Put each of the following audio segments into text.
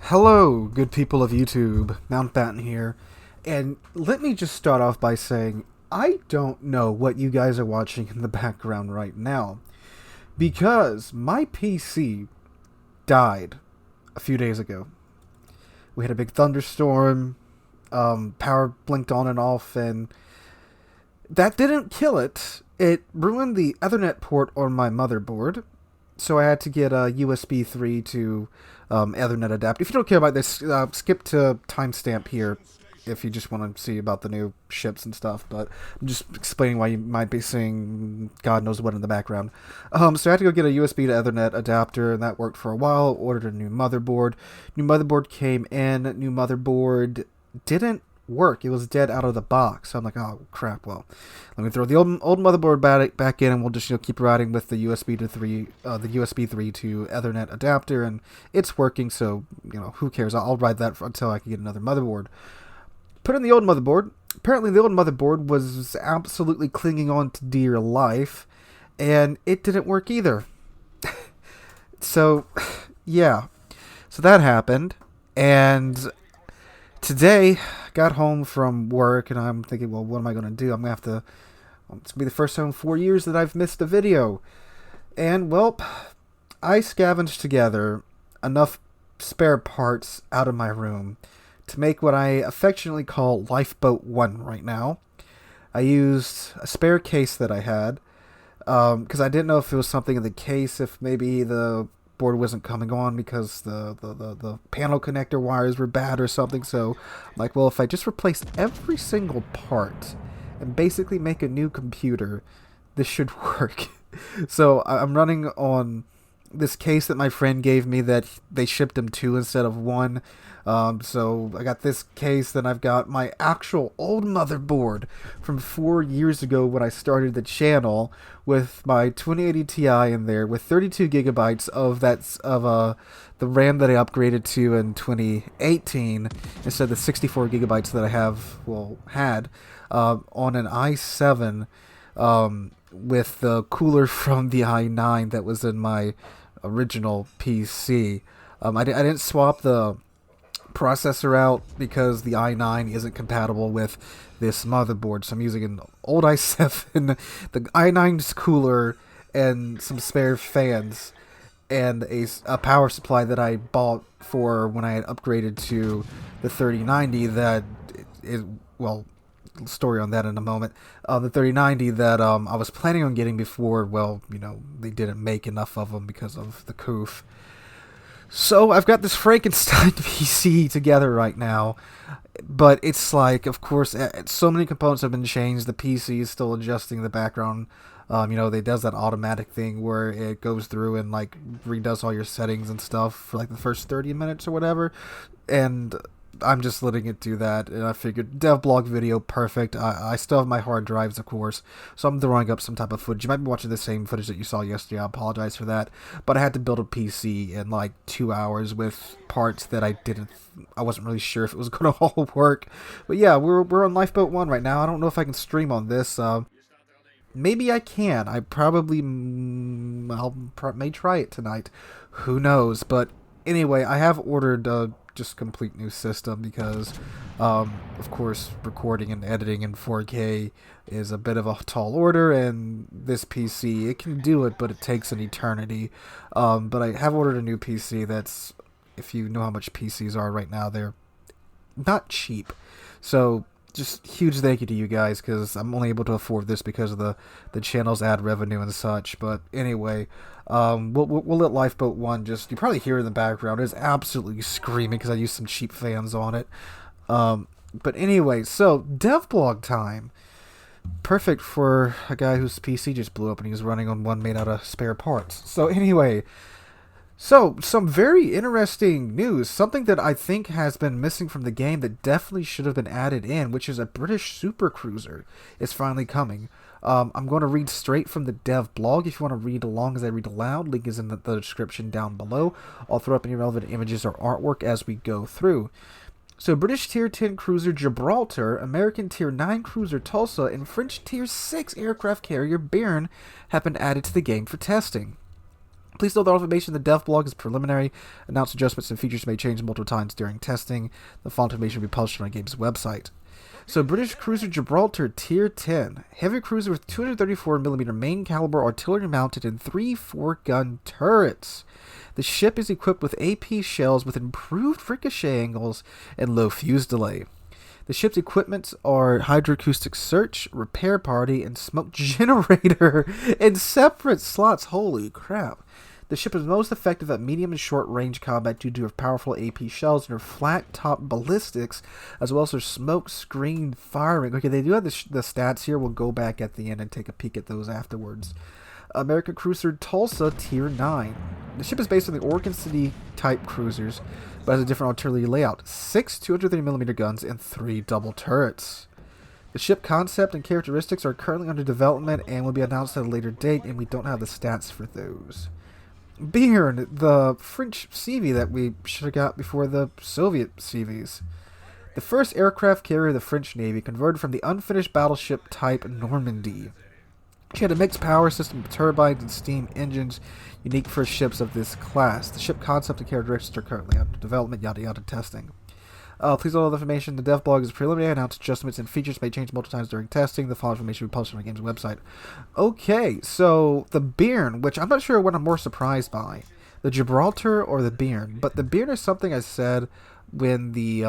Hello, good people of YouTube. Mountbatten here. And let me just start off by saying, I don't know what you guys are watching in the background right now. Because my PC died a few days ago. We had a big thunderstorm, power blinked on and off, and that didn't kill it. It ruined the Ethernet port on my motherboard. So I had to get a USB 3 to Ethernet adapter. If you don't care about this, skip to timestamp here if you just want to see about the new ships and stuff. But I'm just explaining why you might be seeing God knows what in the background. So I had to go get a USB to Ethernet adapter, and that worked for a while. Ordered a new motherboard. New motherboard came in. New motherboard didn't work. It was dead out of the box. So I'm like, oh crap. Well, let me throw the old motherboard back in, and we'll just keep riding with the USB to the USB 3 to Ethernet adapter, and it's working. So who cares? I'll ride that until I can get another motherboard. Put in the old motherboard. Apparently, the old motherboard was absolutely clinging on to dear life, and it didn't work either. So, yeah. So that happened, and today, got home from work, and I'm thinking, well, what am I going to do? I'm going to have to... It's going to be the first time in 4 years that I've missed a video. And, well, I scavenged together enough spare parts out of my room to make what I affectionately call Lifeboat 1 right now. I used a spare case that I had, because I didn't know if it was something in the case, if maybe the board wasn't coming on because the panel connector wires were bad or something. So I'm like, well, if I just replace every single part and basically make a new computer, this should work. So I'm running on this case that my friend gave me that they shipped him 2 instead of 1. So I got this case, then I've got my actual old motherboard from 4 years ago when I started the channel, with my 2080 Ti in there with 32 gigabytes of the RAM that I upgraded to in 2018 instead of the 64 gigabytes that I had on an i7 with the cooler from the i9 that was in my original PC. I didn't swap the processor out because the i9 isn't compatible with this motherboard, so I'm using an old i7, the i9's cooler, and some spare fans, and a power supply that I bought for when I had upgraded to the 3090 that well, story on that in a moment. The 3090 that I was planning on getting before, well, they didn't make enough of them because of the coof. So I've got this Frankenstein PC together right now, but it's like, of course, so many components have been changed. The PC is still adjusting the background. They does that automatic thing where it goes through and like redoes all your settings and stuff for like the first 30 minutes or whatever, and I'm just letting it do that, and I figured DevBlog video, perfect. I still have my hard drives, of course, so I'm throwing up some type of footage. You might be watching the same footage that you saw yesterday. I apologize for that, but I had to build a PC in like 2 hours with parts that I wasn't really sure if it was going to all work. But yeah, we're on Lifeboat 1 right now. I don't know if I can stream on this. Maybe I can. I probably may try it tonight. Who knows? But anyway, I have ordered just complete new system because of course recording and editing in 4K is a bit of a tall order, and this PC, it can do it, but it takes an eternity. But I have ordered a new PC that's, if you know how much PCs are right now, they're not cheap. So just huge thank you to you guys, because I'm only able to afford this because of the channel's ad revenue and such. But anyway, we'll let Lifeboat 1 just... You probably hear in the background. It's absolutely screaming because I used some cheap fans on it. But anyway, so DevBlog time. Perfect for a guy whose PC just blew up and he was running on one made out of spare parts. So anyway... So, some very interesting news. Something that I think has been missing from the game that definitely should have been added in, which is a British Supercruiser is finally coming. I'm going to read straight from the DevBlog. If you want to read along as I read aloud, link is in the description down below. I'll throw up any relevant images or artwork as we go through. So, British Tier 10 cruiser Gibraltar, American Tier 9 cruiser Tulsa, and French Tier 6 aircraft carrier Bearn have been added to the game for testing. Please note that all information in the DevBlog is preliminary. Announced adjustments and features may change multiple times during testing. The font information will be published on the game's website. So, British Cruiser Gibraltar Tier 10. Heavy cruiser with 234mm main caliber artillery mounted and 3 4-gun turrets. The ship is equipped with AP shells with improved ricochet angles and low fuse delay. The ship's equipment are hydroacoustic search, repair party, and smoke generator in separate slots. Holy crap. The ship is most effective at medium and short range combat due to her powerful AP shells and her flat top ballistics, as well as her smoke screen firing. Okay, they do have the stats here. We'll go back at the end and take a peek at those afterwards. American Cruiser Tulsa Tier 9. The ship is based on the Oregon City type cruisers, but has a different artillery layout. 6 230mm guns and 3 double turrets. The ship concept and characteristics are currently under development and will be announced at a later date, and we don't have the stats for those. Bearn, the French CV that we should have got before the Soviet CVs. The first aircraft carrier of the French Navy, converted from the unfinished battleship type Normandy. She had a mixed power system of turbines and steam engines, unique for ships of this class. The ship concept and characteristics are currently under development, yada yada testing. Please note all the information. The DevBlog is preliminary. Announced adjustments and features may change multiple times during testing. The following information will be posted on the game's website. Okay, so the Bearn, which I'm not sure what I'm more surprised by, the Gibraltar or the Bearn. But the Bearn is something I said when the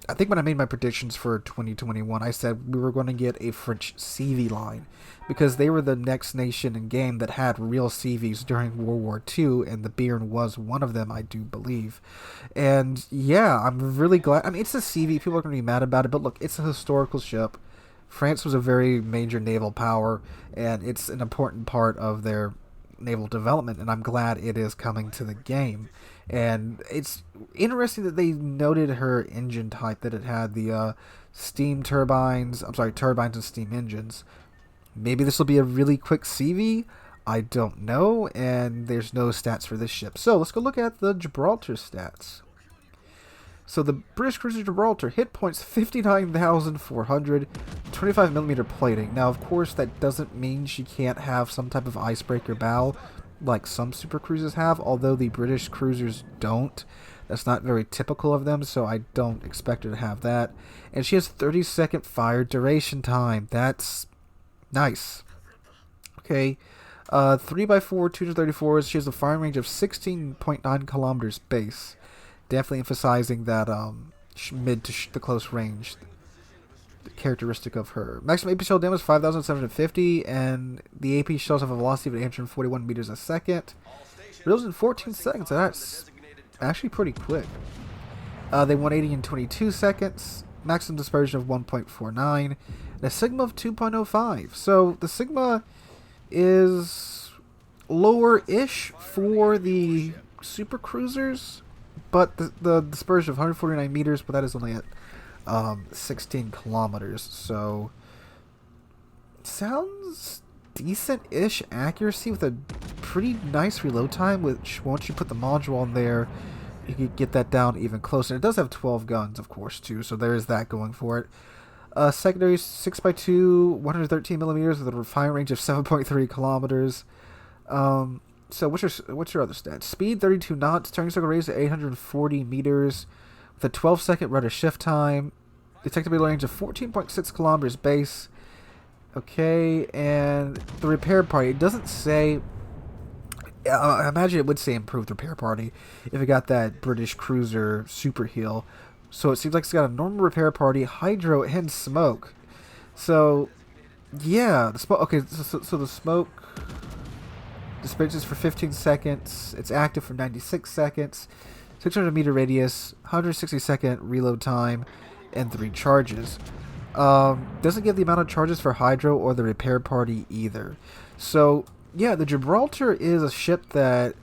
I think when I made my predictions for 2021, I said we were going to get a French CV line because they were the next nation in game that had real CVs during World War II, and the Bearn was one of them, I do believe. And yeah, I'm really glad. I mean, it's a CV. People are going to be mad about it, but look, it's a historical ship. France was a very major naval power, and it's an important part of their naval development, and I'm glad it is coming to the game. And it's interesting that they noted her engine type, that it had the turbines and steam engines. Maybe this will be a really quick CV. I don't know, and there's no stats for this ship. So let's go look at the Gibraltar stats. So the British Cruiser Gibraltar, hit points 59,400, 25mm plating. Now, of course, that doesn't mean she can't have some type of icebreaker bow like some supercruisers have, although the British cruisers don't. That's not very typical of them, so I don't expect her to have that. And she has 30-second fire duration time. That's nice. Okay, 3x4, 234s. She has a firing range of 16.9 kilometers base. Definitely emphasizing that mid to the close range characteristic of her. Maximum AP shell damage 5,750, and the AP shells have a velocity of 841 meters a second. Reels in 14 seconds, so that's actually pretty quick. They 180 in 22 seconds. Maximum dispersion of 1.49, and a sigma of 2.05. So the sigma is lower-ish for the supercruisers, but the dispersion of 149 meters, but that is only at 16 kilometers, so sounds decent-ish accuracy with a pretty nice reload time, which once you put the module on there, you can get that down even closer. It does have 12 guns, of course, too, so there is that going for it. Secondary 6x2, 113mm with a firing range of 7.3 kilometers. So what's your other stats? Speed 32 knots, turning circle radius to 840 meters, with a 12-second rudder shift time, detectability range of 14.6 kilometers base. Okay, and the repair party, it doesn't say. I imagine it would say improved repair party if it got that British cruiser super heal. So it seems like it's got a normal repair party, hydro, and smoke. So yeah, the smoke. Okay, so the smoke dispenses for 15 seconds. It's active for 96 seconds. 600 meter radius, 160 second reload time, and 3 charges. Doesn't give the amount of charges for hydro or the repair party either. So yeah, the Gibraltar is a ship that,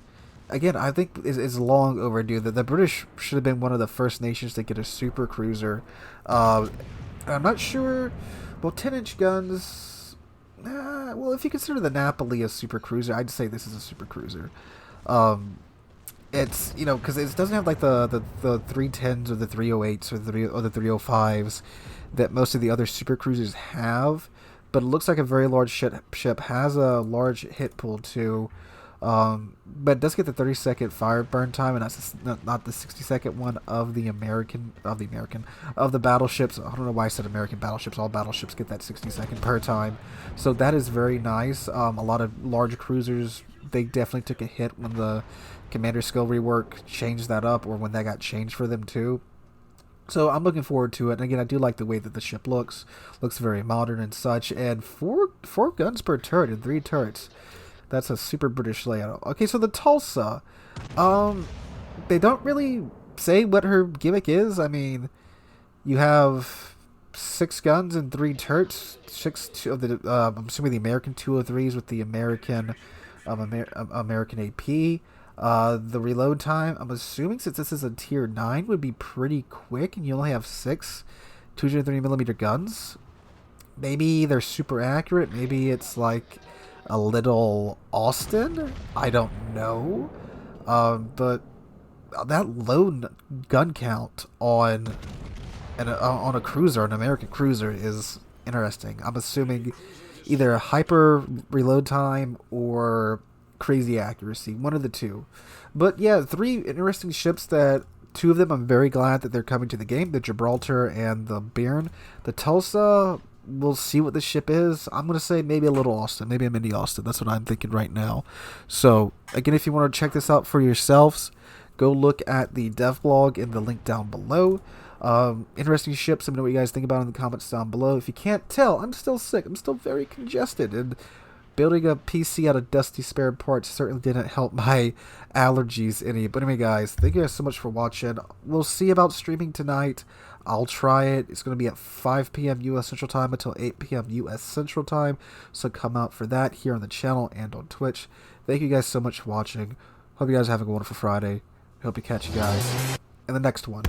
again, I think is long overdue. The British should have been one of the first nations to get a super cruiser. I'm not sure. Well, 10-inch guns. Well, if you consider the Napoli a super cruiser, I'd say this is a super cruiser. It's, you know, because it doesn't have like the 310s or the 308s or the 305s that most of the other super cruisers have, but it looks like a very large ship, has a large hit pool too. But it does get the 30-second fire burn time, and that's not the 60-second one of the battleships. I don't know why I said American battleships. All battleships get that 60-second per time, so that is very nice. A lot of large cruisers, they definitely took a hit when the commander skill rework changed that up, or when that got changed for them too. So I'm looking forward to it. And again, I do like the way that the ship looks. Looks very modern and such. And four guns per turret and 3 turrets. That's a super British layout. Okay, so the Tulsa. They don't really say what her gimmick is. I mean, you have 6 guns and 3 turrets. 2 of the I'm assuming the American 203s with the American American AP. The reload time, I'm assuming since this is a tier 9, would be pretty quick, and you only have 6 230mm guns. Maybe they're super accurate. Maybe it's like a little Austin. I don't know. But that low gun count on a cruiser, an American cruiser, is interesting. I'm assuming either a hyper reload time or crazy accuracy, one of the two. But yeah, 3 interesting ships that 2 of them I'm very glad that they're coming to the game, the Gibraltar and the Bearn. The Tulsa, we'll see what the ship is. I'm going to say maybe a little Austin, maybe a mini Austin. That's what I'm thinking right now. So again, if you want to check this out for yourselves, go look at the DevBlog in the link down below. Interesting ships. Let me know what you guys think about it in the comments down below. If you can't tell, I'm still sick. I'm still very congested, and building a PC out of dusty spare parts certainly didn't help my allergies any. But anyway, guys, thank you guys so much for watching. We'll see about streaming tonight. I'll try it. It's going to be at 5 p.m. U.S. Central Time until 8 p.m. U.S. Central Time. So come out for that here on the channel and on Twitch. Thank you guys so much for watching. Hope you guys are having a wonderful Friday. Hope to catch you guys in the next one.